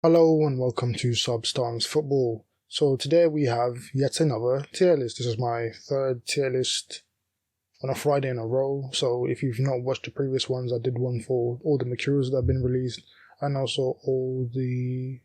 Hello and welcome to Substance Football. So today we have yet another tier list. This is my third tier list on a Friday in a row. So if you've not watched the previous ones, I did one for all the Mercurials that have been released and also all the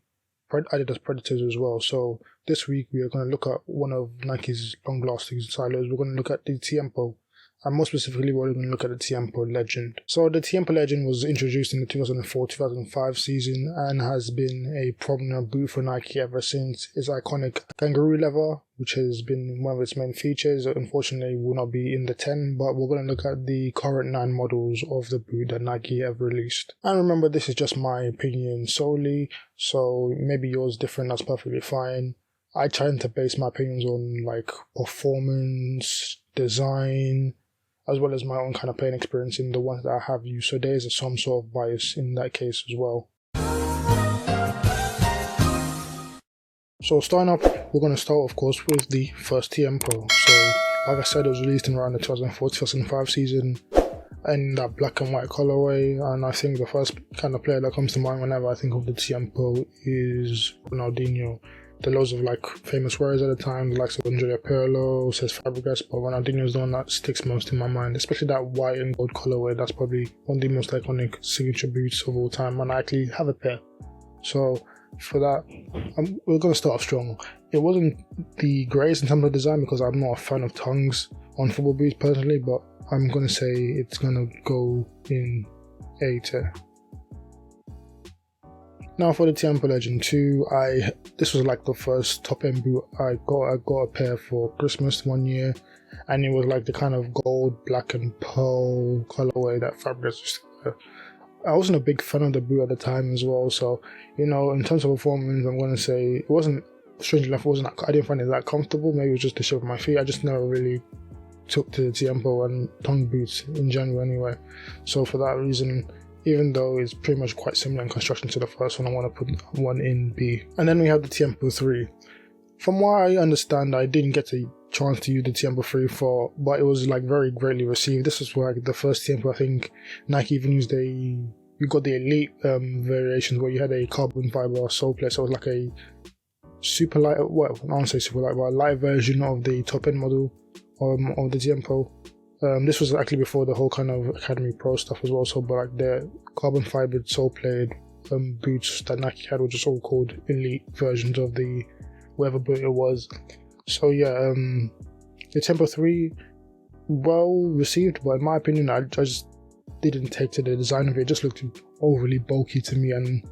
Adidas Predators as well. So this week we are going to look at one of Nike's long-lasting silos. We're going to look at the Tiempo. And more specifically, we're going to look at the Tiempo Legend. So the Tiempo Legend was introduced in the 2004-2005 season and has been a prominent boot for Nike ever since. Its iconic kangaroo leather, which has been one of its main features, unfortunately will not be in the 10, but we're going to look at the current 9 models of the boot that Nike have released. And remember, this is just my opinion solely, so maybe yours different, that's perfectly fine. I tend to base my opinions on like performance, design, as well as my own kind of playing experience in the ones that I have used. So there is some sort of bias in that case as well. So starting up, we're going to start of course with the first Tiempo. So like I said, it was released in around the 2004-2005 season in that black and white colorway, and I think the first kind of player that comes to mind whenever I think of the Tiempo is Ronaldinho. There are loads of like famous wearers at the time, the likes of Andrea Pirlo, Cesc Fabregas, but Ronaldinho is the one that sticks most in my mind, especially that white and gold colorway. That's probably one of the most iconic signature boots of all time, and I actually have a pair. So for that, we're going to start off strong. It wasn't the greatest in terms of design because I'm not a fan of tongues on football boots personally, but I'm going to say it's going to go in A tier. Now for the Tiempo Legend 2, this was like the first top-end boot I got. I got a pair for Christmas one year, and it was like the kind of gold, black and pearl colorway that Fabregas used to wear. I wasn't a big fan of the boot at the time as well, so in terms of performance, I'm going to say it wasn't, strangely enough, I didn't find it that comfortable. Maybe it was just the shape of my feet. I just never really took to the Tiempo and tongue boots in general anyway. So for that reason, even though it's pretty much quite similar in construction to the first one, I want to put one in B. And then we have the Tiempo 3. From what I understand, I didn't get a chance to use the Tiempo 3 but it was like very greatly received. This was like the first Tiempo I think Nike even used you got the elite variations where you had a carbon fiber sole plate, so it was like a super light, well, I don't say super light, but a light version of the top end model of the Tiempo. This was actually before the whole kind of Academy Pro stuff as well, so but like the carbon fibered sole plated boots that Nike had were just all called elite versions of the whatever boot it was. So yeah, the Tiempo 3, well received, but in my opinion I just didn't take to the design of it. It just looked overly bulky to me and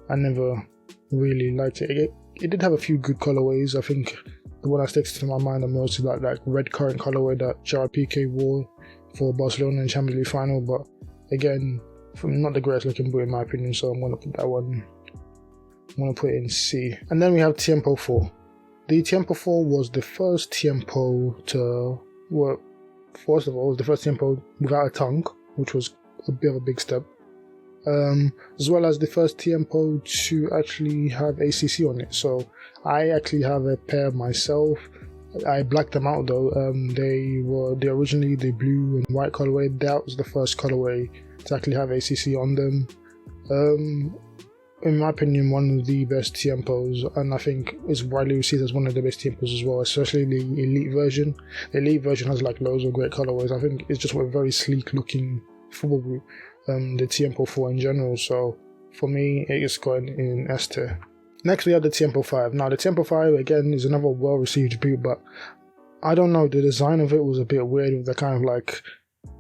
I never really liked it. It did have a few good colorways. I think the one that sticks to my mind the most is that red current colorway that Gerard Piqué wore for Barcelona in Champions League final, but again, not the greatest looking boot in my opinion, so I'm going to put that one, I'm going to put it in C. And then we have Tiempo 4. The Tiempo 4 was the first Tiempo first of all, it was the first Tiempo without a tongue, which was a bit of a big step. As well as the first Tiempo to actually have ACC on it. So I actually have a pair myself. I blacked them out though. They were originally the blue and white colorway. That was the first colorway to actually have ACC on them. In my opinion, one of the best Tiempos, and I think is widely received as one of the best Tiempos as well, especially the elite version. The elite version has like loads of great colorways. I think it's just a very sleek looking football boot. The Tiempo 4 in general, so for me it is going in S tier. Next we have the Tiempo 5. Now the Tiempo 5 again is another well received boot, but I don't know, the design of it was a bit weird with the kind of like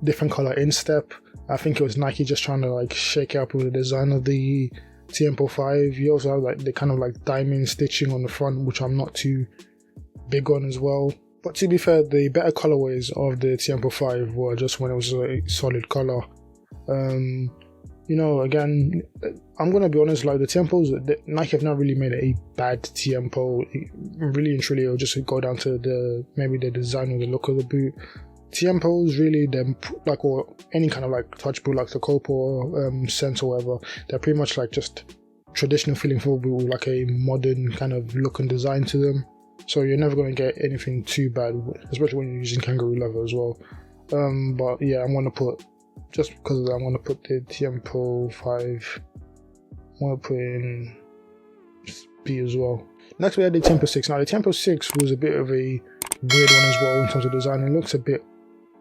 different color instep. I think it was Nike just trying to like shake it up with the design of the Tiempo 5. You also have like the kind of like diamond stitching on the front, which I'm not too big on as well. But to be fair, the better colorways of the Tiempo 5 were just when it was a solid color. Again, I'm gonna be honest, like the Tiempos, Nike have not really made a bad Tiempo. Really and truly, it'll just go down to maybe the design or the look of the boot. Tiempos really, or any kind of like touch boot like the Copa Sense or whatever, they're pretty much like just traditional feeling football boot with like a modern kind of look and design to them. So you're never gonna get anything too bad, especially when you're using kangaroo leather as well. But yeah, I'm gonna put. Just because I'm going to put the Tiempo 5, I'm going to put in B as well. Next we had the Tiempo 6. Now the Tiempo 6 was a bit of a weird one as well in terms of design. It looks a bit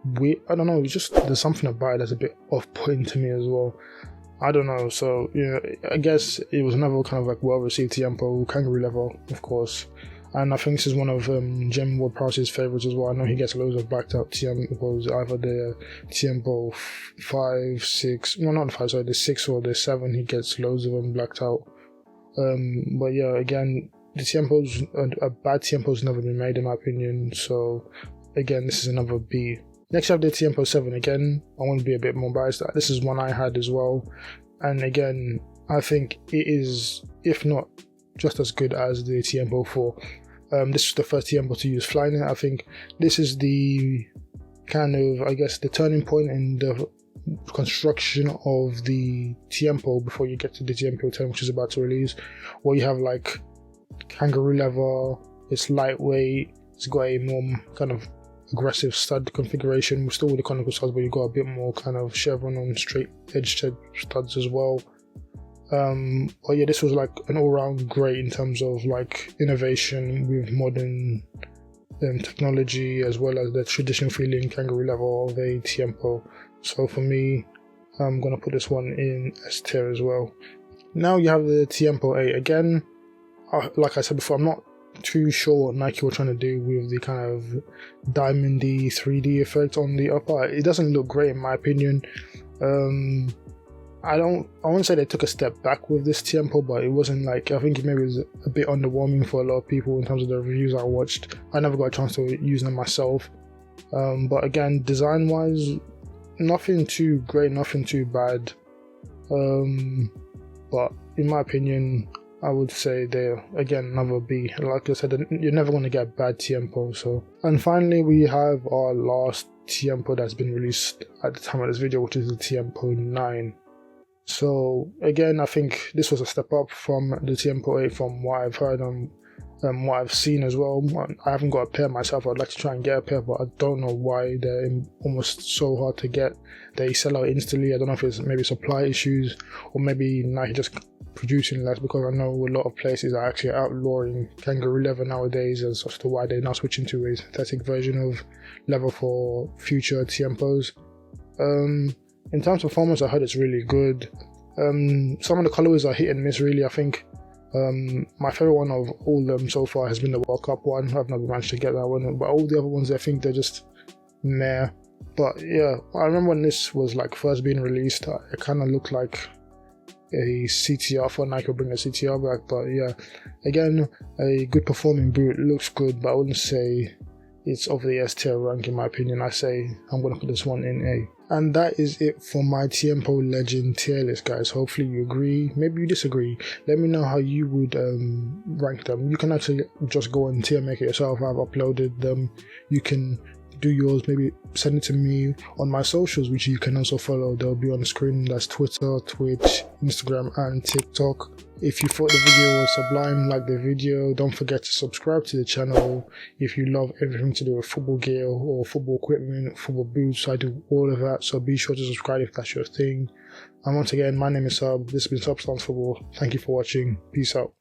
weird. I don't know, it's just there's something about it that's a bit off-putting to me as well. I don't know, so yeah, I guess it was another kind of like well-received Tiempo, kangaroo leather, of course. And I think this is one of Jem Ward-Prowse's favourites as well. I know he gets loads of blacked out Tiempos, either the Tiempo 5, 6, no, not the 5, sorry, the 6 or the 7, he gets loads of them blacked out. But yeah, again, the Tiempos, a bad Tiempo's never been made in my opinion, so again, this is another B. Next I have the Tiempo 7. Again, I want to be a bit more biased. This is one I had as well, and again, I think it is, if not just as good as the Tiempo 4. This was the first Tiempo to use Flyknit. I think this is the kind of, I guess, the turning point in the construction of the Tiempo before you get to the Tiempo 10, which is about to release, where you have like kangaroo leather, it's lightweight, it's got a more kind of aggressive stud configuration, with still with the conical studs, but you got a bit more kind of chevron on straight edge studs as well. But yeah, this was like an all-round great in terms of like innovation with modern technology, as well as the traditional feeling kangaroo level of a Tiempo. So for me, I'm gonna put this one in S tier as well. Now you have the Tiempo 8. Again, like I said before, I'm not too sure what Nike were trying to do with the kind of diamondy 3D effect on the upper. It doesn't look great in my opinion. I won't say they took a step back with this Tiempo, but it wasn't like, I think it maybe was a bit underwhelming for a lot of people in terms of the reviews I watched. I never got a chance to use them myself. But again, design wise, nothing too great, nothing too bad. But in my opinion, I would say they're, again, another B. Like I said, you're never going to get bad Tiempo. So, and finally, we have our last Tiempo that's been released at the time of this video, which is the Tiempo 9. So again, I think this was a step up from the Tiempo 8 from what I've heard and what I've seen as well. I haven't got a pair myself. I'd like to try and get a pair, but I don't know why they're almost so hard to get. They sell out instantly. I don't know if it's maybe supply issues or maybe Nike just producing less, because I know a lot of places are actually outlawing kangaroo leather nowadays, as to why they're now switching to a synthetic version of leather for future Tiempos. In terms of performance, I heard it's really good. Some of the colorways are hit and miss really. I think my favorite one of all of them so far has been the World Cup one. I've never managed to get that one, but all the other ones, I think they're just meh. But yeah, I remember when this was like first being released, it kind of looked like a CTR. For Nike will bring a CTR back, but yeah, again, a good performing boot, looks good, but I wouldn't say it's of the S tier rank in my opinion. I say I'm going to put this one in A. And that is it for my Tiempo Legend tier list, guys. Hopefully you agree, maybe you disagree. Let me know how you would rank them. You can actually just go and tier make it yourself. I've uploaded them. You can do yours, maybe send it to me on my socials, which you can also follow. They'll be on the screen. That's Twitter, Twitch, Instagram and TikTok. If you thought the video was sublime, like the video. Don't forget to subscribe to the channel. If you love everything to do with football gear or football equipment, football boots, I do all of that, so be sure to subscribe if that's your thing. And once again, my name is Sub. This has been Substance Football. Thank you for watching. Peace out.